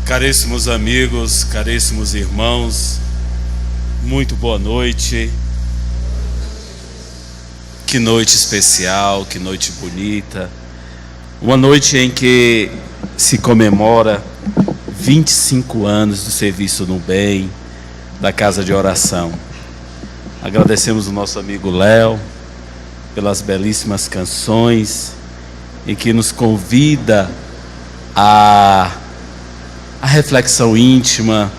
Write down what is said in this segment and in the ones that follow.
Caríssimos amigos, caríssimos irmãos, muito boa noite. Que noite especial, que noite bonita. Uma noite em que se comemora 25 anos do serviço no bem, da casa de oração. Agradecemos o nosso amigo Léo pelas belíssimas canções e que nos convida a reflexão íntima,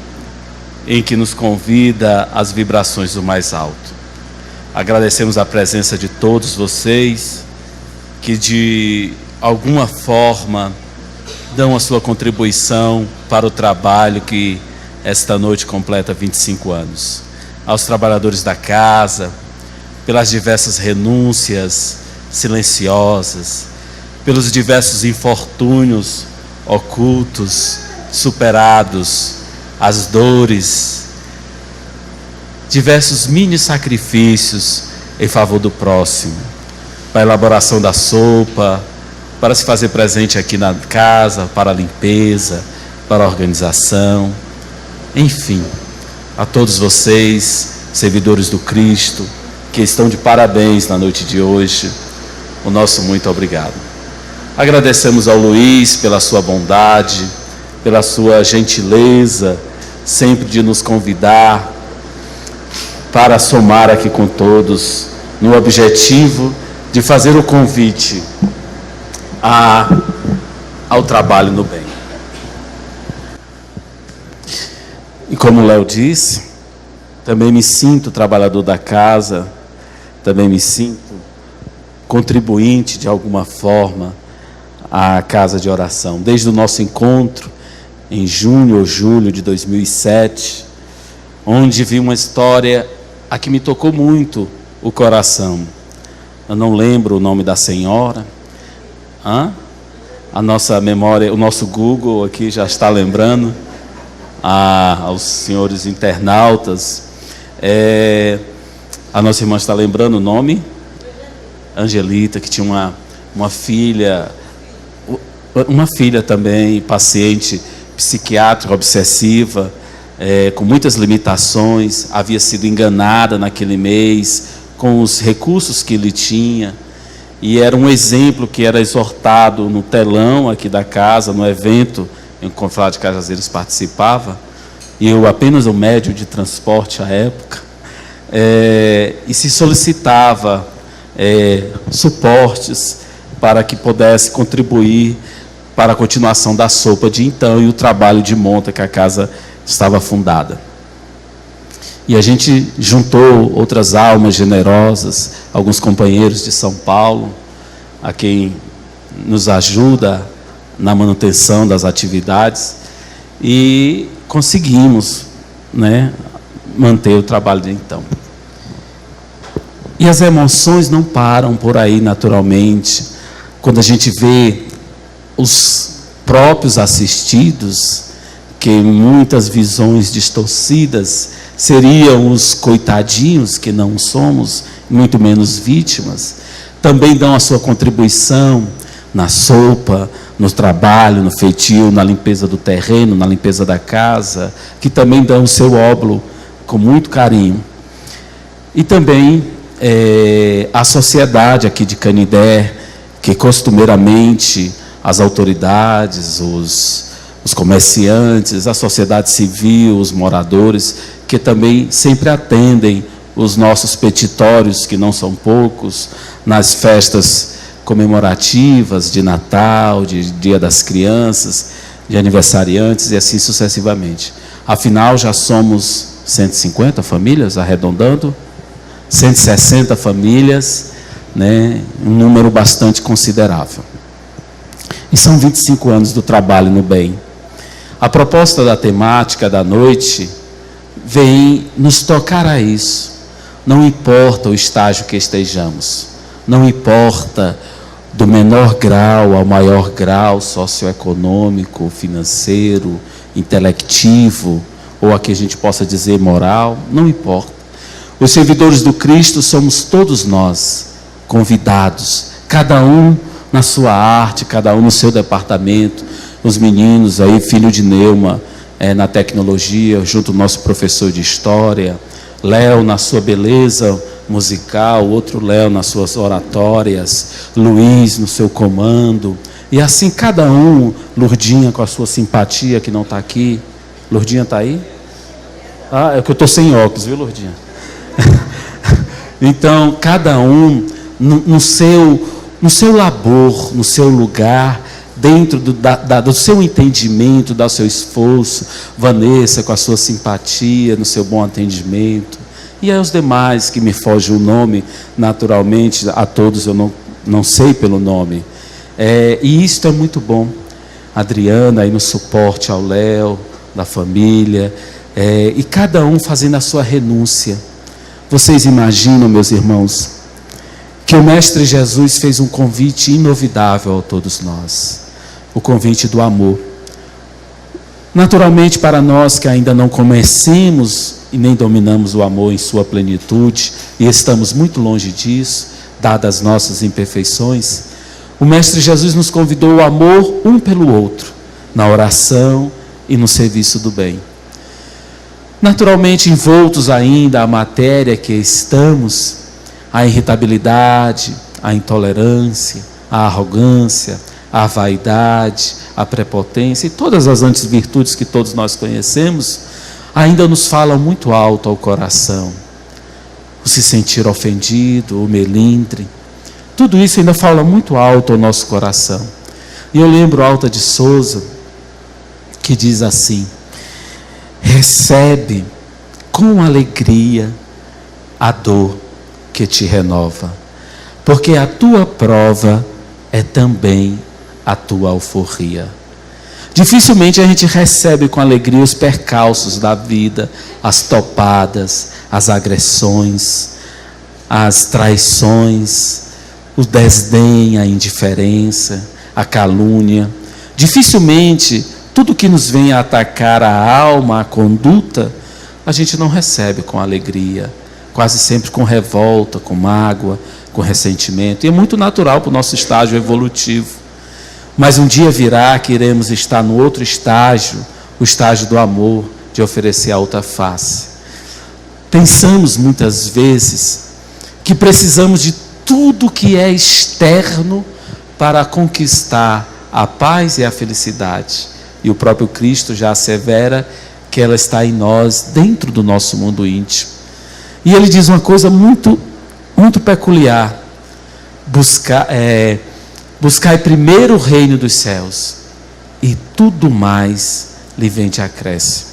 em que nos convida às vibrações do mais alto. Agradecemos a presença de todos vocês que de alguma forma dão a sua contribuição para o trabalho que esta noite completa 25 anos. Aos trabalhadores da casa, pelas diversas renúncias silenciosas, pelos diversos infortúnios ocultos, superados, as dores, diversos mini sacrifícios em favor do próximo, para a elaboração da sopa, para se fazer presente aqui na casa, para a limpeza, para a organização, enfim, a todos vocês, servidores do Cristo, que estão de parabéns na noite de hoje, o nosso muito obrigado. Agradecemos ao Luiz pela sua bondade, pela sua gentileza, sempre de nos convidar para somar aqui com todos, no objetivo de fazer o convite ao trabalho no bem. E como o Léo disse, também me sinto trabalhador da casa, também me sinto contribuinte de alguma forma à casa de oração. Desde o nosso encontro em junho ou julho de 2007, onde vi uma história a que me tocou muito o coração. Eu não lembro o nome da senhora. A nossa memória, o nosso Google aqui já está lembrando, aos senhores internautas. A nossa irmã está lembrando o nome? Angelita, que tinha uma filha também, paciente psiquiátrica obsessiva, com muitas limitações, havia sido enganada naquele mês com os recursos que ele tinha, e era um exemplo que era exortado no telão aqui da casa, no evento em que o Confrade de Cajazeiras participava, e eu apenas um médio de transporte à época, e se solicitava suportes para que pudesse contribuir para a continuação da sopa de então e o trabalho de monta que a casa estava fundada. E a gente juntou outras almas generosas, alguns companheiros de São Paulo, a quem nos ajuda na manutenção das atividades, e conseguimos, manter o trabalho de então. E as emoções não param por aí naturalmente, quando a gente vê os próprios assistidos, que em muitas visões distorcidas seriam os coitadinhos, que não somos, muito menos vítimas, também dão a sua contribuição na sopa, no trabalho, no feitio, na limpeza do terreno, na limpeza da casa, que também dão o seu óbolo com muito carinho. E também a sociedade aqui de Canidé, que costumeiramente as autoridades, os comerciantes, a sociedade civil, os moradores, que também sempre atendem os nossos petitórios, que não são poucos, nas festas comemorativas de Natal, de Dia das Crianças, de aniversariantes e assim sucessivamente. Afinal, já somos 150 famílias, arredondando, 160 famílias, um número bastante considerável. E são 25 anos do trabalho no bem. A proposta da temática da noite vem nos tocar a isso. Não importa o estágio que estejamos, não importa do menor grau ao maior grau socioeconômico, financeiro, intelectivo, ou aqui a gente possa dizer moral, não importa. Os servidores do Cristo somos todos nós, convidados, cada um na sua arte, cada um no seu departamento, os meninos aí, filho de Neuma, na tecnologia, junto ao nosso professor de história, Léo na sua beleza musical, outro Léo nas suas oratórias, Luiz no seu comando, e assim cada um, Lourdinha com a sua simpatia que não está aqui. Lourdinha está aí? É que eu estou sem óculos, viu, Lourdinha? Então, cada um no seu labor, no seu lugar, dentro do seu entendimento, do seu esforço. Vanessa com a sua simpatia, no seu bom atendimento. E aos demais que me foge o nome, naturalmente, a todos eu não sei pelo nome. E isto é muito bom. Adriana aí no suporte ao Léo, da família, e cada um fazendo a sua renúncia. Vocês imaginam, meus irmãos, que o Mestre Jesus fez um convite inovidável a todos nós, o convite do amor. Naturalmente, para nós que ainda não conhecemos e nem dominamos o amor em sua plenitude, e estamos muito longe disso, dadas as nossas imperfeições, o Mestre Jesus nos convidou ao amor um pelo outro, na oração e no serviço do bem. Naturalmente, envoltos ainda à matéria que estamos, a irritabilidade, a intolerância, a arrogância, a vaidade, a prepotência e todas as antivirtudes que todos nós conhecemos, ainda nos falam muito alto ao coração. O se sentir ofendido, o melindre, tudo isso ainda fala muito alto ao nosso coração. E eu lembro Alta de Souza, que diz assim: recebe com alegria a dor que te renova, porque a tua prova é também a tua alforria. Dificilmente a gente recebe com alegria os percalços da vida, as topadas, as agressões, as traições, o desdém, a indiferença, a calúnia. Dificilmente tudo que nos vem a atacar a alma, a conduta, a gente não recebe com alegria, quase sempre com revolta, com mágoa, com ressentimento. E é muito natural para o nosso estágio evolutivo. Mas um dia virá que iremos estar no outro estágio, o estágio do amor, de oferecer a outra face. Pensamos muitas vezes que precisamos de tudo que é externo para conquistar a paz e a felicidade. E o próprio Cristo já assevera que ela está em nós, dentro do nosso mundo íntimo. E ele diz uma coisa muito, muito peculiar: buscai primeiro o reino dos céus, e tudo mais lhe vem de acréscimo.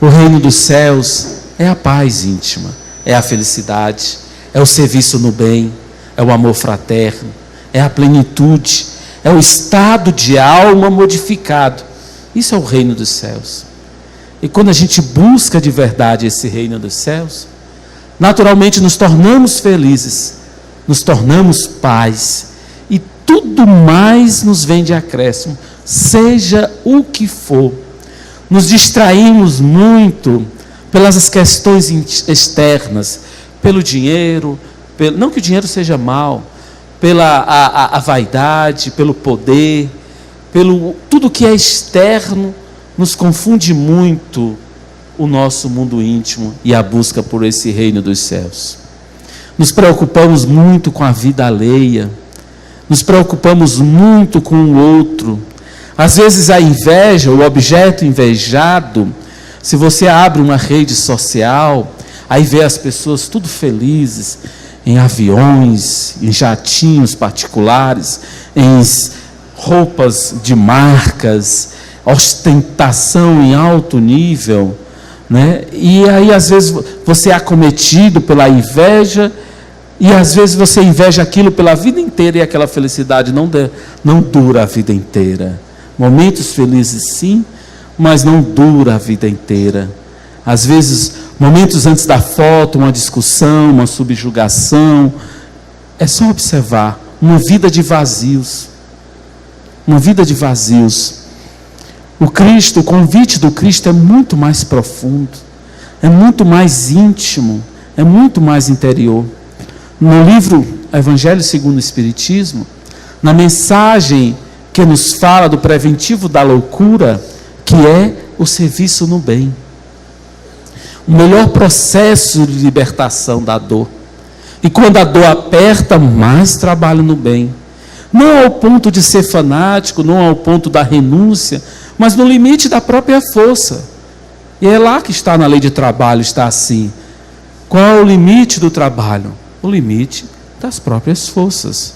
O reino dos céus é a paz íntima, é a felicidade, é o serviço no bem, é o amor fraterno, é a plenitude, é o estado de alma modificado. Isso é o reino dos céus. E quando a gente busca de verdade esse reino dos céus, naturalmente nos tornamos felizes, nos tornamos paz, e tudo mais nos vem de acréscimo, seja o que for. Nos distraímos muito pelas questões externas, pelo dinheiro, não que o dinheiro seja mal, pela a vaidade, pelo poder, pelo tudo que é externo, nos confunde muito o nosso mundo íntimo e a busca por esse reino dos céus. Nos preocupamos muito com a vida alheia, nos preocupamos muito com o outro. Às vezes a inveja, o objeto invejado, se você abre uma rede social, aí vê as pessoas tudo felizes, em aviões, em jatinhos particulares, em roupas de marcas, ostentação em alto nível, né? E aí às vezes você é acometido pela inveja, e às vezes você inveja aquilo pela vida inteira, e aquela felicidade não dura a vida inteira. Momentos felizes sim, mas não dura a vida inteira. Às vezes, momentos antes da foto, uma discussão, uma subjugação, é só observar uma vida de vazios. Uma vida de vazios. O convite do Cristo é muito mais profundo, é muito mais íntimo, é muito mais interior. No livro Evangelho segundo o Espiritismo, na mensagem que nos fala do preventivo da loucura, que é o serviço no bem. O melhor processo de libertação da dor. E quando a dor aperta, mais trabalho no bem. Não ao ponto de ser fanático, não ao ponto da renúncia, mas no limite da própria força. E é lá que está na lei de trabalho, está assim. Qual é o limite do trabalho? O limite das próprias forças.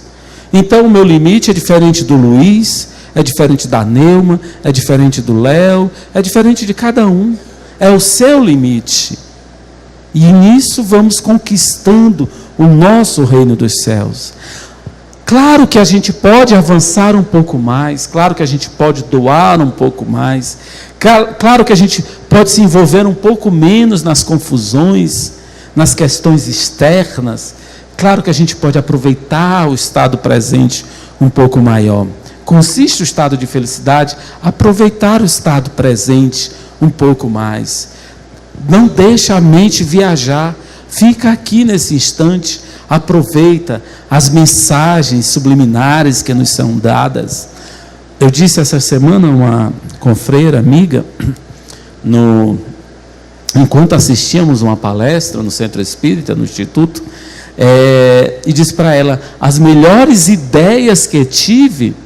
Então o meu limite é diferente do Luiz, é diferente da Neuma, é diferente do Léo, é diferente de cada um. É o seu limite. E nisso vamos conquistando o nosso reino dos céus. Claro que a gente pode avançar um pouco mais, claro que a gente pode doar um pouco mais, claro que a gente pode se envolver um pouco menos nas confusões, nas questões externas, claro que a gente pode aproveitar o estado presente um pouco maior. Consiste o estado de felicidade, aproveitar o estado presente um pouco mais. Não deixa a mente viajar, fica aqui nesse instante, aproveita as mensagens subliminares que nos são dadas. Eu disse essa semana a uma confreira amiga, enquanto assistíamos uma palestra no Centro Espírita, no Instituto, e disse para ela, as melhores ideias que tive,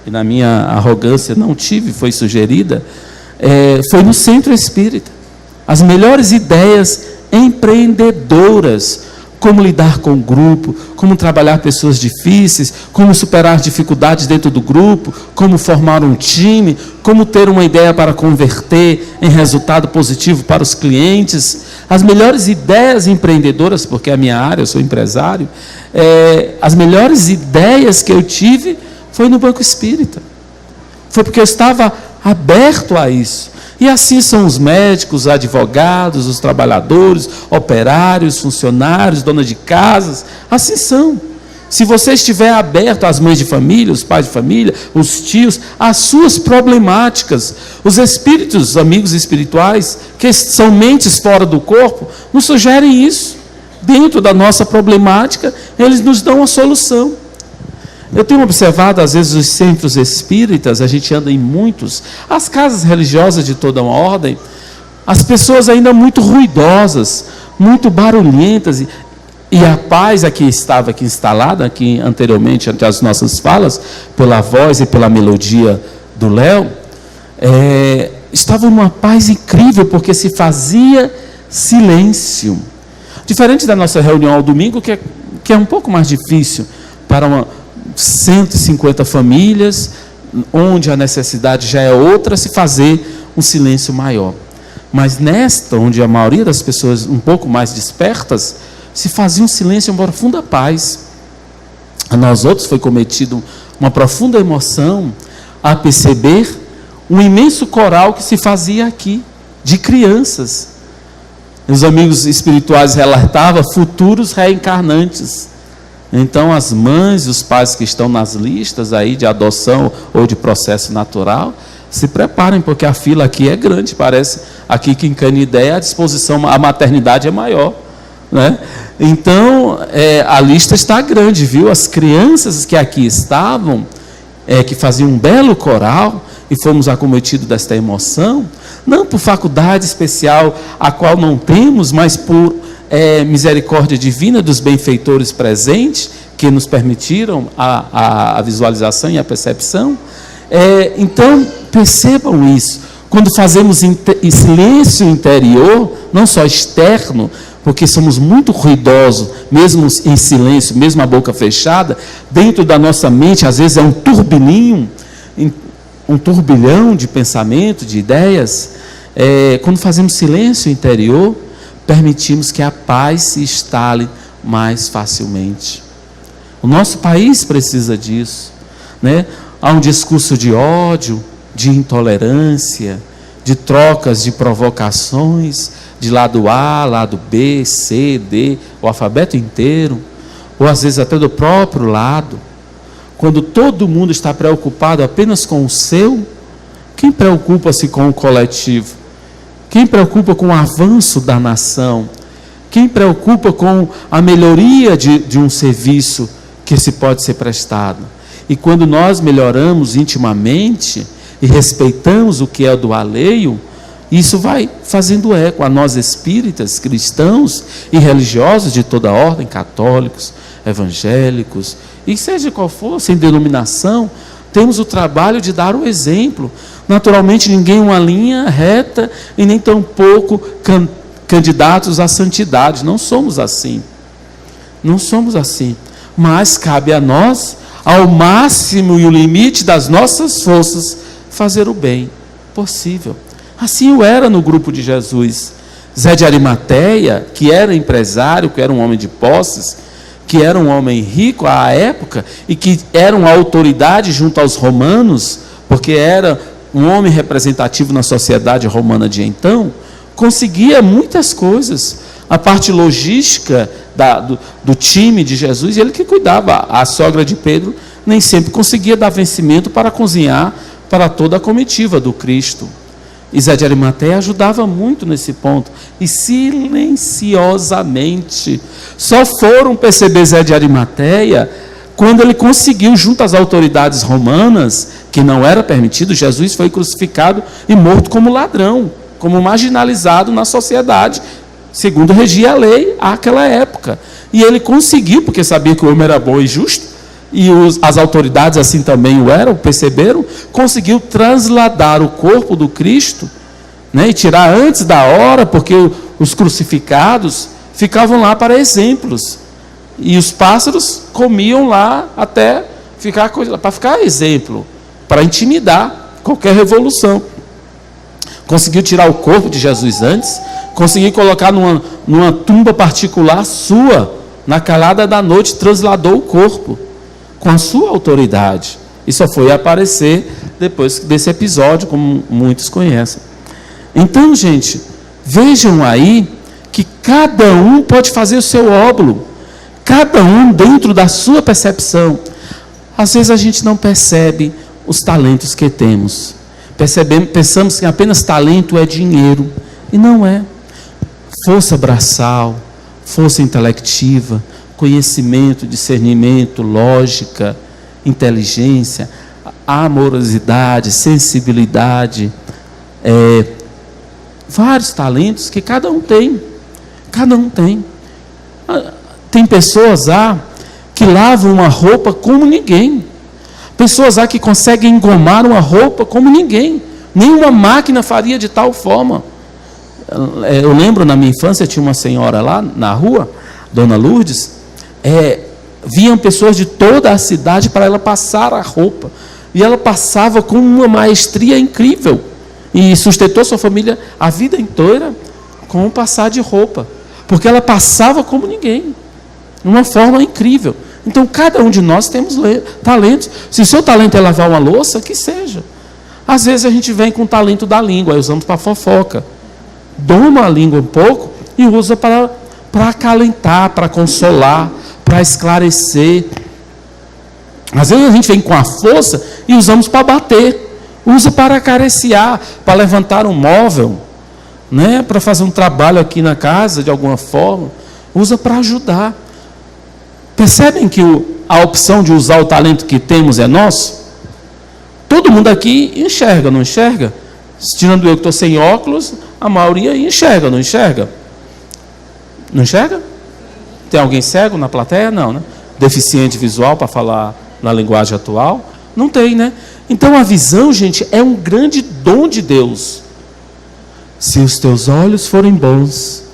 e na minha arrogância não tive, foi sugerida, foi no Centro Espírita. As melhores ideias empreendedoras, como lidar com o grupo, como trabalhar pessoas difíceis, como superar dificuldades dentro do grupo, como formar um time, como ter uma ideia para converter em resultado positivo para os clientes. As melhores ideias empreendedoras, porque é a minha área, eu sou empresário, as melhores ideias que eu tive foi no Banco Espírita. Foi porque eu estava aberto a isso. E assim são os médicos, os advogados, os trabalhadores, operários, funcionários, donas de casas, assim são. Se você estiver aberto às mães de família, os pais de família, os tios, às suas problemáticas, os espíritos, amigos espirituais, que são mentes fora do corpo, nos sugerem isso. Dentro da nossa problemática, eles nos dão a solução. Eu tenho observado, às vezes, os centros espíritas, a gente anda em muitos, as casas religiosas de toda uma ordem, as pessoas ainda muito ruidosas, muito barulhentas, e a paz aqui estava aqui instalada, aqui anteriormente, ante as nossas falas, pela voz e pela melodia do Léo, estava uma paz incrível, porque se fazia silêncio. Diferente da nossa reunião ao domingo, que é um pouco mais difícil para 150 famílias, onde a necessidade já é outra, se fazer um silêncio maior. Mas nesta, onde a maioria das pessoas um pouco mais despertas, se fazia um silêncio, uma profunda paz. A nós outros foi cometido uma profunda emoção a perceber um imenso coral que se fazia aqui, de crianças. Os amigos espirituais relatavam futuros reencarnantes. Então, as mães e os pais que estão nas listas aí de adoção ou de processo natural, se preparem, porque a fila aqui é grande, parece aqui que em Canidé a disposição, a maternidade é maior, né? Então, a lista está grande, viu? As crianças que aqui estavam, que faziam um belo coral, e fomos acometidos desta emoção, não por faculdade especial, a qual não temos, mas por misericórdia divina dos benfeitores presentes, que nos permitiram a visualização e a percepção. Então, percebam isso. Quando fazemos silêncio interior, não só externo, porque somos muito ruidosos, mesmo em silêncio, mesmo a boca fechada, dentro da nossa mente, às vezes é um turbilhão de pensamento, de ideias. Quando fazemos silêncio interior, permitimos que a paz se instale mais facilmente. O nosso país precisa disso, né? Há um discurso de ódio, de intolerância, de trocas de provocações, de lado A, lado B, C, D, o alfabeto inteiro, ou às vezes até do próprio lado. Quando todo mundo está preocupado apenas com o seu, quem preocupa-se com o coletivo? Quem preocupa com o avanço da nação? Quem preocupa com a melhoria de um serviço que se pode ser prestado? E quando nós melhoramos intimamente e respeitamos o que é do alheio, isso vai fazendo eco a nós espíritas, cristãos e religiosos de toda ordem, católicos, evangélicos, e seja qual for, sem denominação, temos o trabalho de dar o exemplo. Naturalmente, ninguém uma linha reta e nem tampouco candidatos à santidade. Não somos assim. Não somos assim. Mas cabe a nós, ao máximo e o limite das nossas forças, fazer o bem possível. Assim o era no grupo de Jesus. Zé de Arimateia, que era empresário, que era um homem de posses, que era um homem rico à época e que era uma autoridade junto aos romanos, porque era um homem representativo na sociedade romana de então, conseguia muitas coisas. A parte logística do time de Jesus, ele que cuidava. A sogra de Pedro nem sempre conseguia dar vencimento para cozinhar para toda a comitiva do Cristo. E Zé de Arimateia ajudava muito nesse ponto. E silenciosamente. Só foram perceber Zé de Arimateia quando ele conseguiu, junto às autoridades romanas, que não era permitido, Jesus foi crucificado e morto como ladrão, como marginalizado na sociedade, segundo regia a lei àquela época. E ele conseguiu, porque sabia que o homem era bom e justo, e as autoridades assim também o eram, perceberam, conseguiu trasladar o corpo do Cristo, né, e tirar antes da hora, porque os crucificados ficavam lá para exemplos, e os pássaros comiam lá até ficar para ficar exemplo, para intimidar qualquer revolução. Conseguiu tirar o corpo de Jesus antes, conseguiu colocar numa tumba particular sua, na calada da noite, trasladou o corpo com a sua autoridade. E só foi aparecer depois desse episódio, como muitos conhecem. Então, gente, vejam aí que cada um pode fazer o seu óbolo, cada um dentro da sua percepção. Às vezes a gente não percebe os talentos que temos. Pensamos que apenas talento é dinheiro, e não é. Força braçal, força intelectiva, conhecimento, discernimento, lógica, inteligência, amorosidade, sensibilidade, vários talentos que cada um tem. Cada um tem. Tem pessoas que lavam uma roupa como ninguém. Pessoas que conseguem engomar uma roupa como ninguém. Nenhuma máquina faria de tal forma. Eu lembro, na minha infância, tinha uma senhora lá na rua, Dona Lourdes, vinham pessoas de toda a cidade para ela passar a roupa. E ela passava com uma maestria incrível. E sustentou sua família a vida inteira com o passar de roupa. Porque ela passava como ninguém. De uma forma incrível. Então, cada um de nós temos talentos. Se o seu talento é lavar uma louça, que seja. Às vezes a gente vem com o talento da língua, aí usamos para fofoca. Doma a língua um pouco e usa para acalentar, para consolar, para esclarecer. Às vezes a gente vem com a força e usamos para bater. Usa para acariciar, para levantar um móvel, né? Para fazer um trabalho aqui na casa de alguma forma. Usa para ajudar. Percebem que a opção de usar o talento que temos é nosso? Todo mundo aqui enxerga, não enxerga? Tirando eu que estou sem óculos, a maioria enxerga, não enxerga? Não enxerga? Tem alguém cego na plateia? Não, né? Deficiente visual, para falar na linguagem atual? Não tem, né? Então a visão, gente, é um grande dom de Deus. Se os teus olhos forem bons,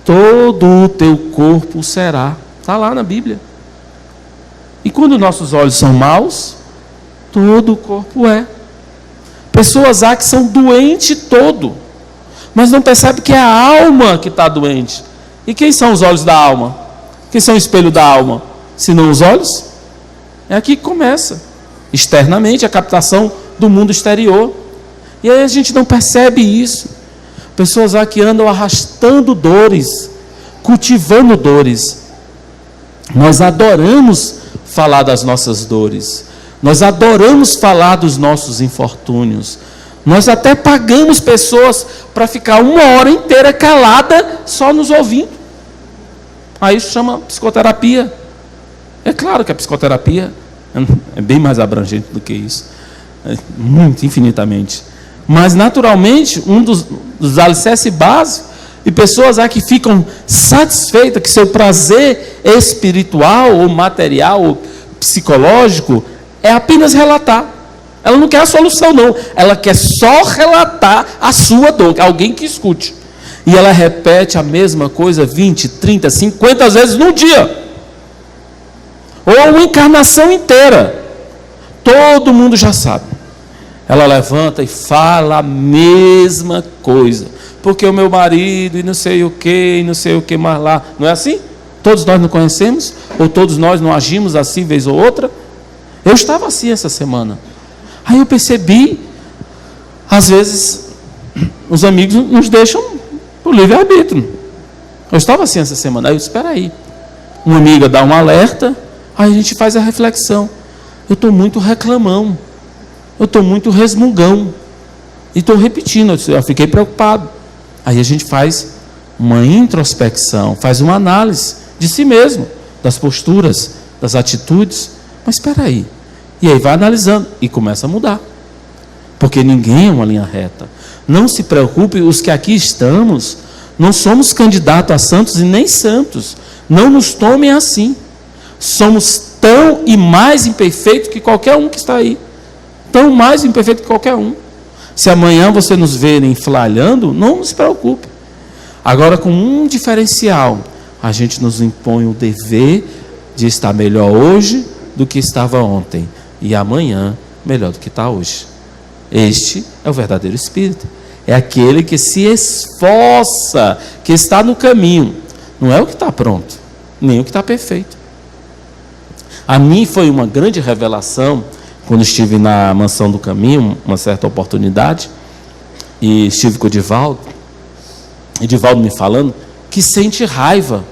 todo o teu corpo será. Está lá na Bíblia. E quando nossos olhos são maus, todo o corpo é. Pessoas que são doentes todo, mas não percebem que é a alma que está doente. E quem são os olhos da alma? Quem são o espelho da alma? Se não os olhos? É aqui que começa. Externamente, a captação do mundo exterior. E aí a gente não percebe isso. Pessoas que andam arrastando dores, cultivando dores. Nós adoramos falar das nossas dores. Nós adoramos falar dos nossos infortúnios. Nós até pagamos pessoas para ficar uma hora inteira calada só nos ouvindo. Aí isso chama psicoterapia. É claro que a psicoterapia É bem mais abrangente do que isso. Muito, infinitamente. Mas, naturalmente, um dos alicerces básicos, e pessoas que ficam satisfeitas que seu prazer espiritual, ou material, ou psicológico, é apenas relatar. Ela não quer a solução, não. Ela quer só relatar a sua dor, alguém que escute. E ela repete a mesma coisa 20, 30, 50 vezes no dia. Ou uma encarnação inteira. Todo mundo já sabe. Ela levanta e fala a mesma coisa. Porque o meu marido, e não sei o que mais lá. Não é assim? Todos nós não conhecemos? Ou todos nós não agimos assim, vez ou outra? Eu estava assim essa semana. Aí eu percebi, às vezes, os amigos nos deixam por livre-arbítrio. Eu estava assim essa semana. Aí eu disse, espera aí. Uma amiga dá um alerta, aí a gente faz a reflexão. Eu estou muito reclamão. Eu estou muito resmungão. E estou repetindo, eu fiquei preocupado. Aí a gente faz uma introspecção, faz uma análise de si mesmo, das posturas, das atitudes. Mas espera aí. E aí vai analisando e começa a mudar. Porque ninguém é uma linha reta. Não se preocupe, os que aqui estamos, não somos candidatos a santos e nem santos. Não nos tomem assim. Somos tão e mais imperfeitos que qualquer um que está aí. Tão mais imperfeito que qualquer um. Se amanhã você nos verem flalhando, não se preocupe. Agora, com um diferencial, a gente nos impõe o dever de estar melhor hoje do que estava ontem. E amanhã, melhor do que está hoje. Este é o verdadeiro espírito. É aquele que se esforça, que está no caminho. Não é o que está pronto, nem o que está perfeito. A mim foi uma grande revelação, quando estive na Mansão do Caminho, uma certa oportunidade, e estive com o Divaldo, e Divaldo me falando, que sente raiva.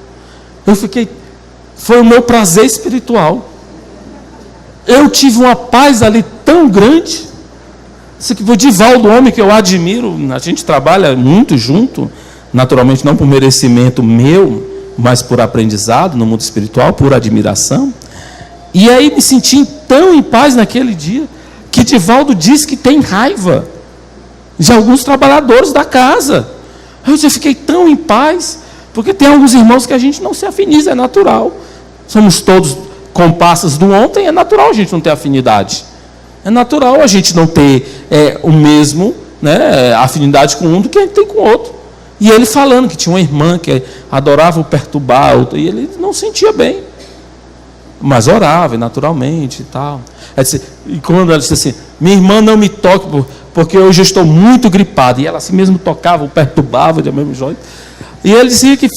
Foi o meu prazer espiritual. Eu tive uma paz ali tão grande. O Divaldo, homem que eu admiro, a gente trabalha muito junto, naturalmente não por merecimento meu, mas por aprendizado no mundo espiritual, por admiração. E aí me senti tão em paz naquele dia, que Divaldo diz que tem raiva de alguns trabalhadores da casa. Eu fiquei tão em paz, porque tem alguns irmãos que a gente não se afiniza, é natural. Somos todos comparsas do ontem, é natural a gente não ter afinidade. É natural a gente não ter o mesmo, afinidade com um do que a gente tem com o outro. E ele falando que tinha uma irmã que adorava o perturbar, e ele não sentia bem. Mas orava, naturalmente e tal. E quando ela disse assim, minha irmã não me toque, porque hoje eu estou muito gripada. E ela assim mesmo tocava, o perturbava de mesmo jeito. E ele dizia que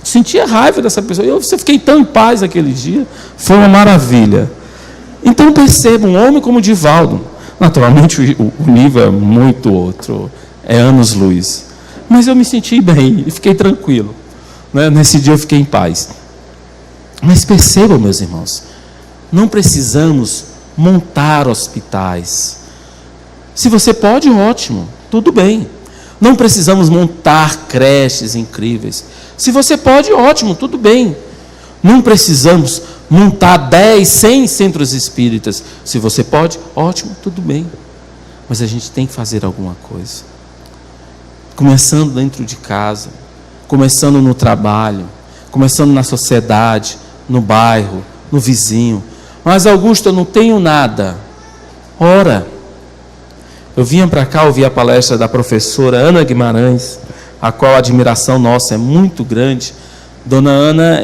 sentia raiva dessa pessoa. Eu fiquei tão em paz naquele dia. Foi uma maravilha. Então perceba, um homem como Divaldo, naturalmente o nível é muito outro, é anos-luz. Mas eu me senti bem e fiquei tranquilo. Nesse dia eu fiquei em paz. Mas percebam, meus irmãos, não precisamos montar hospitais. Se você pode, ótimo, tudo bem. Não precisamos montar creches incríveis. Se você pode, ótimo, tudo bem. Não precisamos montar 10, 100 centros espíritas. Se você pode, ótimo, tudo bem. Mas a gente tem que fazer alguma coisa. Começando dentro de casa, começando no trabalho, começando na sociedade, no bairro, no vizinho. Mas Augusto, eu não tenho nada. Ora, eu vinha para cá ouvir a palestra da professora Ana Guimarães, a qual a admiração nossa é muito grande. Dona Ana,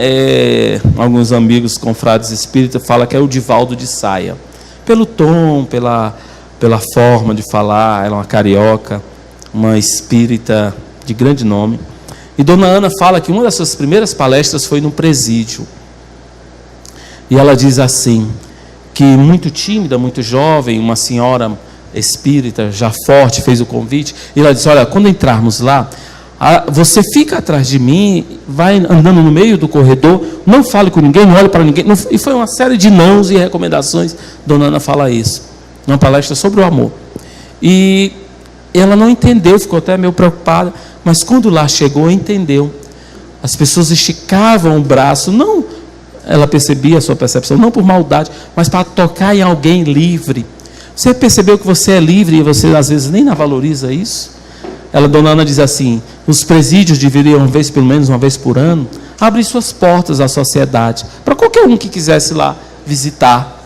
alguns amigos confrades espíritas falam que é o Divaldo de saia. Pelo tom, pela forma de falar, ela é uma carioca, uma espírita de grande nome. E Dona Ana fala que uma das suas primeiras palestras foi no presídio. E ela diz assim, que muito tímida, muito jovem, uma senhora espírita, já forte, fez o convite, e ela disse, olha, quando entrarmos lá, você fica atrás de mim, vai andando no meio do corredor, não fale com ninguém, não olhe para ninguém, e foi uma série de nãos e recomendações. Dona Ana fala isso, uma palestra sobre o amor. E ela não entendeu, ficou até meio preocupada, mas quando lá chegou, entendeu. As pessoas esticavam o braço, não ela percebia a sua percepção, não por maldade, mas para tocar em alguém livre. Você percebeu que você é livre e você às vezes nem valoriza isso? Dona Ana diz assim, os presídios deveriam, pelo menos uma vez por ano, abrir suas portas à sociedade, para qualquer um que quisesse lá visitar.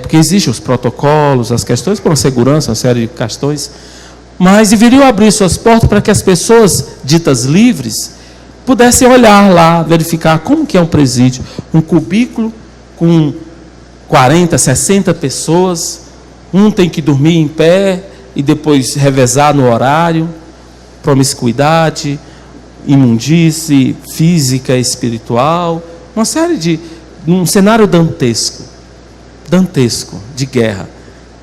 Porque existem os protocolos, as questões por segurança, uma série de questões, mas deveriam abrir suas portas para que as pessoas ditas livres pudessem olhar lá, verificar como que é um presídio, um cubículo com 40, 60 pessoas, um tem que dormir em pé e depois revezar no horário, promiscuidade, imundície física e espiritual, uma série de um cenário dantesco de guerra.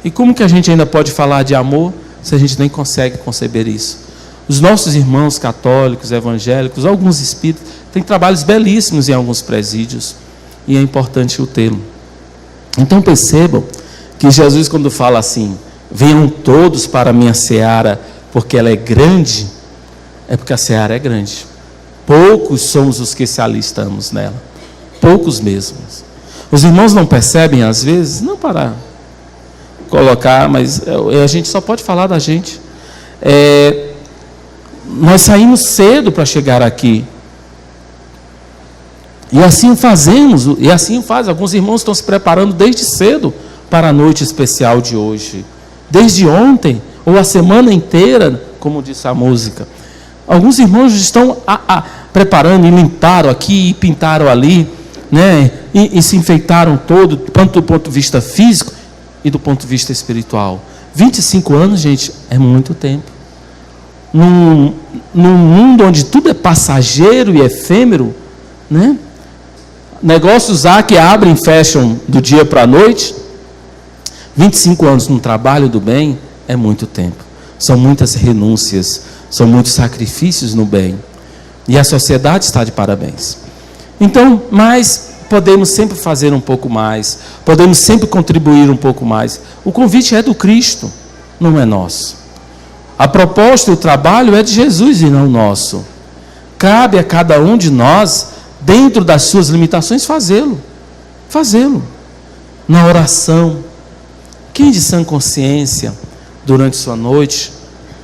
E como que a gente ainda pode falar de amor se a gente nem consegue conceber isso? Os nossos irmãos católicos, evangélicos, alguns espíritos, têm trabalhos belíssimos em alguns presídios, e é importante o tê-lo. Então percebam que Jesus, quando fala assim, venham todos para a minha seara, porque ela é grande, é porque a seara é grande. Poucos somos os que se alistamos nela, poucos mesmos. Os irmãos não percebem às vezes, não para colocar, mas a gente só pode falar da gente. Nós saímos cedo para chegar aqui. E assim fazemos, e assim faz. Alguns irmãos estão se preparando desde cedo para a noite especial de hoje. Desde ontem, ou a semana inteira, como disse a música. Alguns irmãos estão preparando e limparam aqui e pintaram ali, né? E se enfeitaram todo, tanto do ponto de vista físico e do ponto de vista espiritual. 25 anos, gente, é muito tempo. Num mundo onde tudo é passageiro e efêmero, né? Negócios há que abrem e fecham do dia para a noite. 25 anos no trabalho do bem é muito tempo. São muitas renúncias, são muitos sacrifícios no bem. E a sociedade está de parabéns. Então, mas podemos sempre fazer um pouco mais, podemos sempre contribuir um pouco mais. O convite é do Cristo, não é nosso. A proposta e o trabalho é de Jesus e não nosso. Cabe a cada um de nós, dentro das suas limitações, fazê-lo. Na oração. Quem de sã consciência, durante sua noite,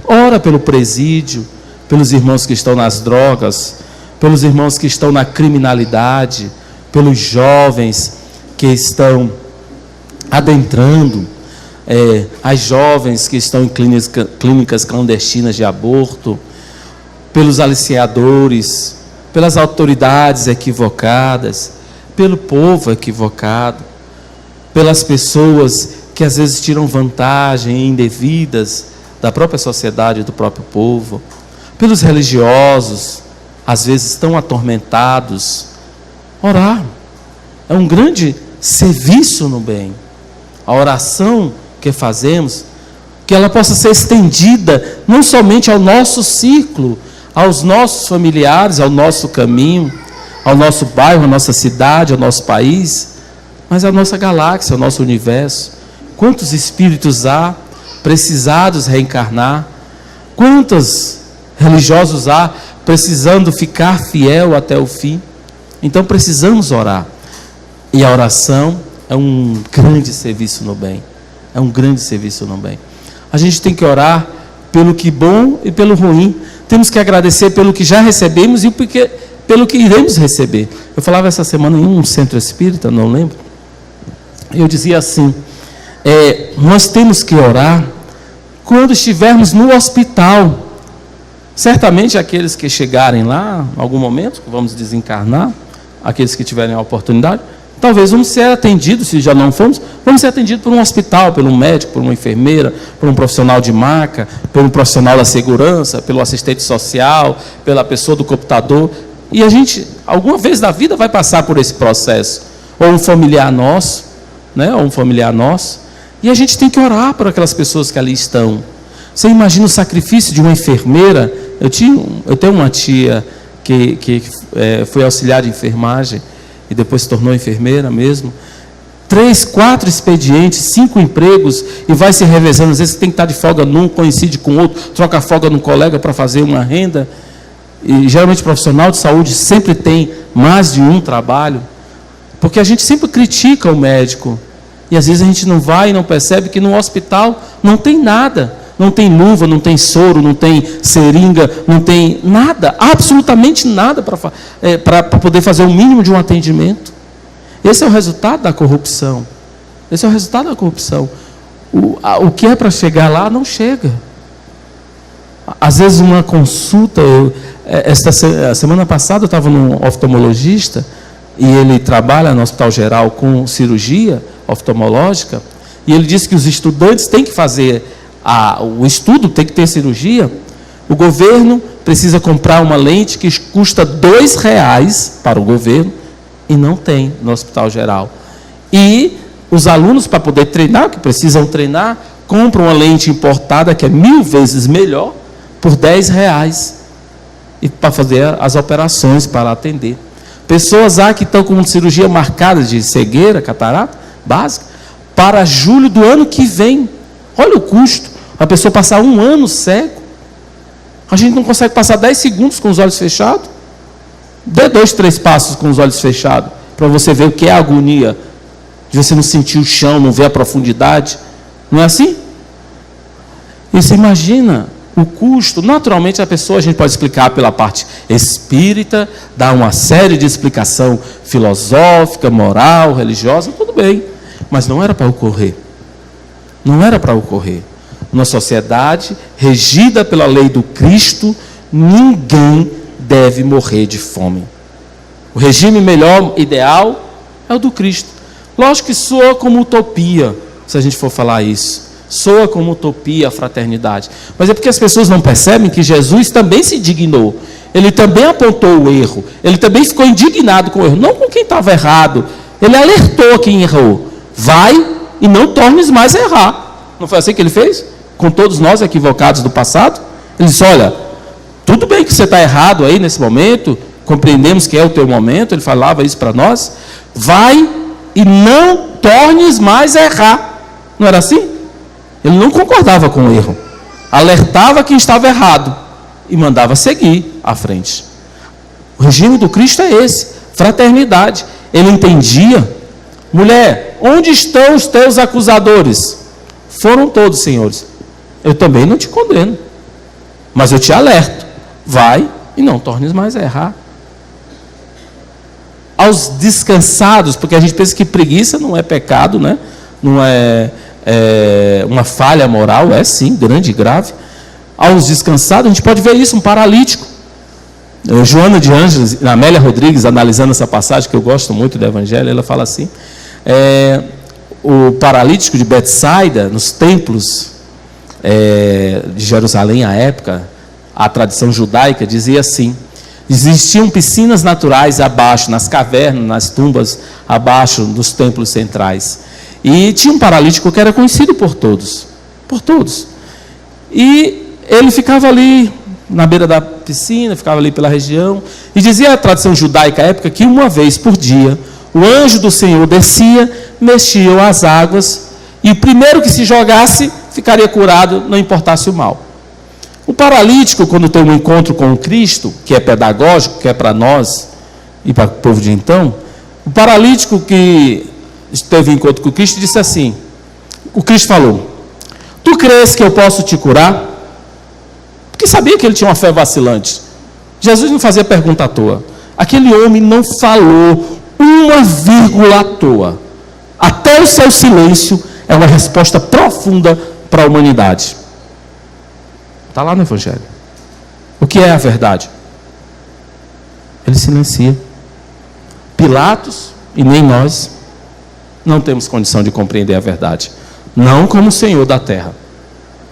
ora pelo presídio, pelos irmãos que estão nas drogas, pelos irmãos que estão na criminalidade, pelos jovens que estão adentrando, as jovens que estão em clínicas clandestinas de aborto, pelos aliciadores, pelas autoridades equivocadas, pelo povo equivocado, pelas pessoas que às vezes tiram vantagem indevidas da própria sociedade e do próprio povo, pelos religiosos, às vezes tão atormentados. Orar é um grande serviço no bem. A oração que fazemos, que ela possa ser estendida não somente ao nosso círculo, aos nossos familiares, ao nosso caminho, ao nosso bairro, à nossa cidade, ao nosso país, mas à nossa galáxia, ao nosso universo. Quantos espíritos há precisados reencarnar? Quantos religiosos há precisando ficar fiel até o fim? Então precisamos orar. E a oração é um grande serviço no bem. É um grande serviço no bem. A gente tem que orar pelo que bom e pelo ruim. Temos que agradecer pelo que já recebemos e pelo que iremos receber. Eu falava essa semana em um centro espírita, não lembro. Eu dizia assim, nós temos que orar quando estivermos no hospital. Certamente aqueles que chegarem lá, em algum momento, vamos desencarnar, aqueles que tiverem a oportunidade, talvez vamos ser atendidos, se já não fomos, vamos ser atendidos por um hospital, por um médico, por uma enfermeira, por um profissional de maca, por um profissional da segurança, pelo assistente social, pela pessoa do computador. E a gente, alguma vez na vida, vai passar por esse processo. Ou um familiar nosso, né? Ou um familiar nosso. E a gente tem que orar por aquelas pessoas que ali estão. Você imagina o sacrifício de uma enfermeira? Eu tenho uma tia que foi auxiliar de enfermagem e depois se tornou enfermeira mesmo. 3, 4 expedientes, 5 empregos e vai se revezando. Às vezes tem que estar de folga num, coincide com outro, troca folga num colega para fazer uma renda. E geralmente o profissional de saúde sempre tem mais de um trabalho. Porque a gente sempre critica o médico. E às vezes a gente não vai e não percebe que no hospital não tem nada. Não tem luva, não tem soro, não tem seringa, não tem nada, absolutamente nada para poder fazer o mínimo de um atendimento. Esse é o resultado da corrupção. Esse é o resultado da corrupção. O que é para chegar lá, não chega. Às vezes uma consulta, semana passada eu estava num oftalmologista, e ele trabalha no Hospital Geral com cirurgia oftalmológica, e ele disse que os estudantes têm que fazer o estudo, tem que ter cirurgia. O governo precisa comprar uma lente que custa R$2 para o governo, e não tem no Hospital Geral. E os alunos, para poder treinar, que precisam treinar, compram uma lente importada, que é 1000 vezes melhor, por R$10, e para fazer as operações, para atender. Pessoas que estão com cirurgia marcada de cegueira, catarata básica, para julho do ano que vem. Olha o custo. A pessoa passar 1 ano cego. A gente não consegue passar 10 segundos com os olhos fechados. Dê 2, 3 passos com os olhos fechados, para você ver o que é a agonia, de você não sentir o chão, não ver a profundidade. Não é assim? E você imagina o custo. Naturalmente a pessoa, a gente pode explicar pela parte espírita, dar uma série de explicação filosófica, moral, religiosa, tudo bem. Mas não era para ocorrer. Não era para ocorrer. Numa sociedade regida pela lei do Cristo, ninguém deve morrer de fome. O regime melhor, ideal, é o do Cristo. Lógico que soa como utopia, se a gente for falar isso. Soa como utopia a fraternidade. Mas é porque as pessoas não percebem que Jesus também se indignou. Ele também apontou o erro. Ele também ficou indignado com o erro. Não com quem estava errado. Ele alertou quem errou. Vai e não tornes mais a errar. Não foi assim que ele fez? Com todos nós equivocados do passado? Ele disse, olha, tudo bem que você está errado aí nesse momento, compreendemos que é o teu momento, ele falava isso para nós, vai e não tornes mais a errar. Não era assim? Ele não concordava com o erro, alertava quem estava errado e mandava seguir à frente. O regime do Cristo é esse, fraternidade. Ele entendia, mulher, onde estão os teus acusadores? Foram todos, senhores. Eu também não te condeno, mas eu te alerto, vai e não tornes mais a errar. Aos descansados, porque a gente pensa que preguiça não é pecado, né? Não é uma falha moral, é sim, grande e grave. Aos descansados, a gente pode ver isso, um paralítico. Joana de Ângeles, Amélia Rodrigues, analisando essa passagem, que eu gosto muito do Evangelho, ela fala assim, o paralítico de Betsaida, nos templos de Jerusalém à época, a tradição judaica dizia assim, existiam piscinas naturais abaixo, nas cavernas, nas tumbas abaixo dos templos centrais, e tinha um paralítico que era conhecido por todos, e ele ficava ali na beira da piscina, ficava ali pela região, e dizia a tradição judaica à época que uma vez por dia o anjo do Senhor descia, mexia as águas, e o primeiro que se jogasse ficaria curado, não importasse o mal. O paralítico, quando tem um encontro com o Cristo, que é pedagógico, que é para nós e para o povo de então, o paralítico que teve encontro com o Cristo disse assim, o Cristo falou, tu crês que eu posso te curar? Porque sabia que ele tinha uma fé vacilante. Jesus não fazia pergunta à toa. Aquele homem não falou uma vírgula à toa. Até o seu silêncio é uma resposta profunda para a humanidade. Está lá no Evangelho. O que é a verdade? Ele silencia. Pilatos e nem nós não temos condição de compreender a verdade. Não como o Senhor da terra.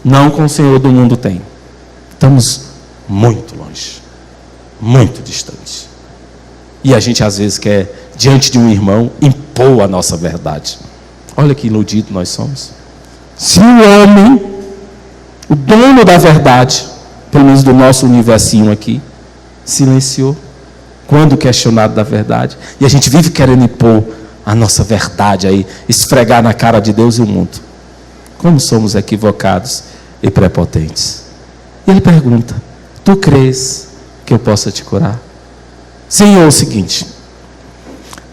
Não como o Senhor do mundo tem. Estamos muito longe. Muito distante. E a gente às vezes quer, diante de um irmão, impor a nossa verdade. Olha que iludido nós somos. Se o homem, o dono da verdade, pelo menos do nosso universinho aqui, silenciou, quando questionado da verdade, e a gente vive querendo impor a nossa verdade aí, esfregar na cara de Deus e o mundo. Como somos equivocados e prepotentes. E ele pergunta, tu crês que eu possa te curar? Senhor, é o seguinte,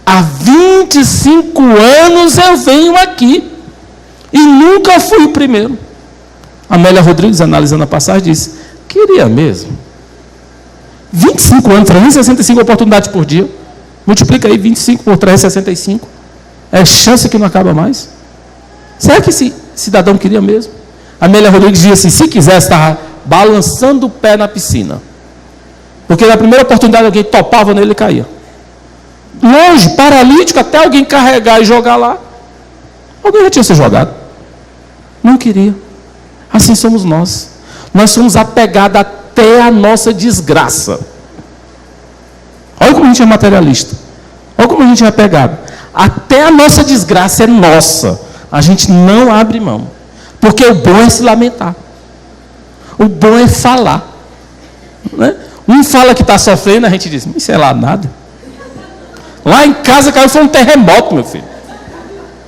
há 25 anos eu venho aqui e nunca fui o primeiro. Amélia Rodrigues, analisando a passagem, disse: queria mesmo. 25 anos, 365 oportunidades por dia. Multiplica aí 25 por 365. É chance que não acaba mais. Será que esse cidadão queria mesmo? Amélia Rodrigues disse assim: se quisesse, estava balançando o pé na piscina. Porque na primeira oportunidade alguém topava nele e caía. Longe, paralítico, até alguém carregar e jogar lá. Alguém já tinha se jogado. Não queria. Assim somos nós. Nós somos apegados até a nossa desgraça. Olha como a gente é materialista. Olha como a gente é apegado. Até a nossa desgraça é nossa. A gente não abre mão. Porque o bom é se lamentar. O bom é falar. Né? Um fala que está sofrendo, a gente diz: isso é lá nada. Lá em casa caiu, foi um terremoto, meu filho.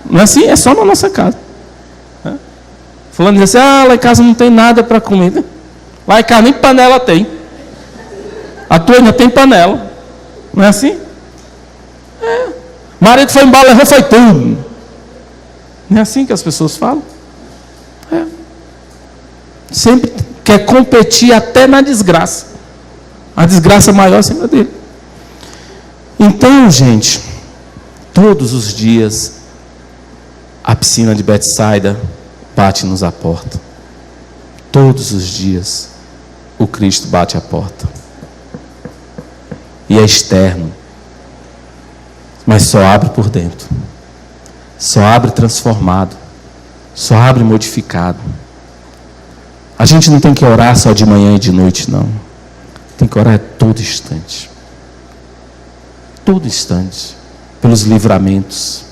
Não é assim? É só na nossa casa. Fulano diz assim: lá em casa não tem nada para comer. Lá em casa nem panela tem. A tua ainda tem panela. Não é assim? O marido foi embora, levou, foi tudo. Não é assim que as pessoas falam? Sempre quer competir até na desgraça. A desgraça maior é sempre dele. Então, gente, todos os dias a piscina de Betsaida bate-nos à porta. Todos os dias o Cristo bate à porta. E é externo, mas só abre por dentro. Só abre transformado. Só abre modificado. A gente não tem que orar só de manhã e de noite, não. Tem que orar a todo instante. Todo instante. Pelos livramentos.